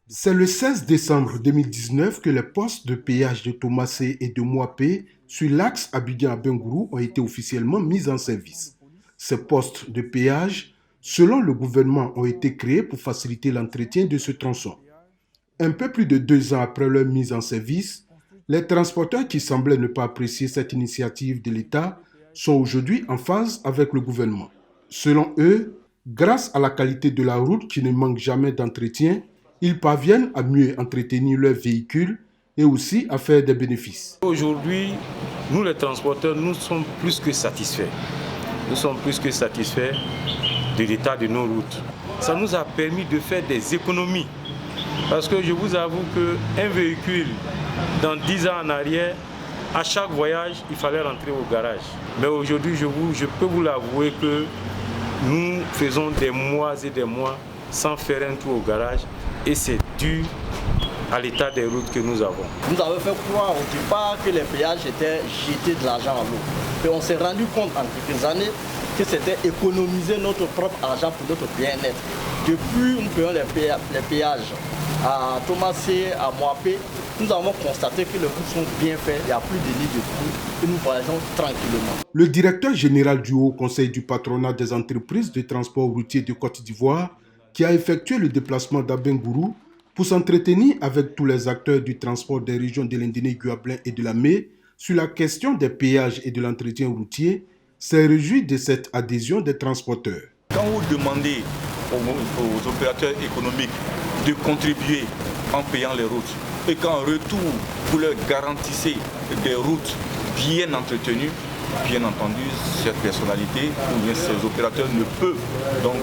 C'est le 16 décembre 2019 que les postes de péage de Tomassé et de Mouapé sur l'axe Abidjan-Abengourou ont été officiellement mis en service. Ces postes de péage, selon le gouvernement, ont été créés pour faciliter l'entretien de ce tronçon. Un peu plus de 2 ans après leur mise en service, les transporteurs qui semblaient ne pas apprécier cette initiative de l'État sont aujourd'hui en phase avec le gouvernement. Selon eux, grâce à la qualité de la route qui ne manque jamais d'entretien, ils parviennent à mieux entretenir leurs véhicules et aussi à faire des bénéfices. Aujourd'hui, nous les transporteurs, nous sommes plus que satisfaits. Nous sommes plus que satisfaits de l'état de nos routes. Ça nous a permis de faire des économies. Parce que je vous avoue qu'un véhicule, dans 10 ans en arrière, à chaque voyage, il fallait rentrer au garage. Mais aujourd'hui, je peux vous l'avouer que nous faisons des mois et des mois sans faire un tour au garage. Et c'est dû à l'état des routes que nous avons. Nous avons fait croire au départ que les péages étaient jeter de l'argent à l'eau. Et on s'est rendu compte en quelques années que c'était économiser notre propre argent pour notre bien-être. Depuis nous payons les péages à Tomassé, à Mouapé, nous avons constaté que les routes sont bien faites, il n'y a plus de lits de trous et nous voyageons tranquillement. Le directeur général du Haut Conseil du patronat des entreprises de transport routier de Côte d'Ivoire, qui a effectué le déplacement d'Abengourou pour s'entretenir avec tous les acteurs du transport des régions de l'Indéné-Guablin et de la Mé sur la question des péages et de l'entretien routier, s'est réjoui de cette adhésion des transporteurs. Quand vous demandez aux opérateurs économiques de contribuer en payant les routes et qu'en retour vous leur garantissez des routes bien entretenues, bien entendu, cette personnalité ou bien ces opérateurs ne peuvent donc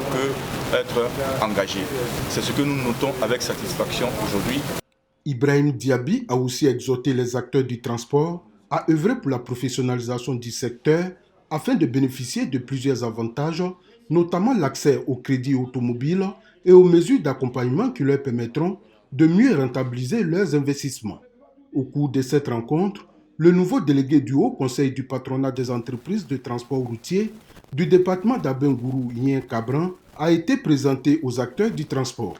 être engagés. C'est ce que nous notons avec satisfaction aujourd'hui. Ibrahim Diaby a aussi exhorté les acteurs du transport à œuvrer pour la professionnalisation du secteur afin de bénéficier de plusieurs avantages, notamment l'accès au crédit automobile et aux mesures d'accompagnement qui leur permettront de mieux rentabiliser leurs investissements. Au cours de cette rencontre, le nouveau délégué du Haut Conseil du patronat des entreprises de transport routier du département d'Abengourou, Yen Cabran, a été présenté aux acteurs du transport.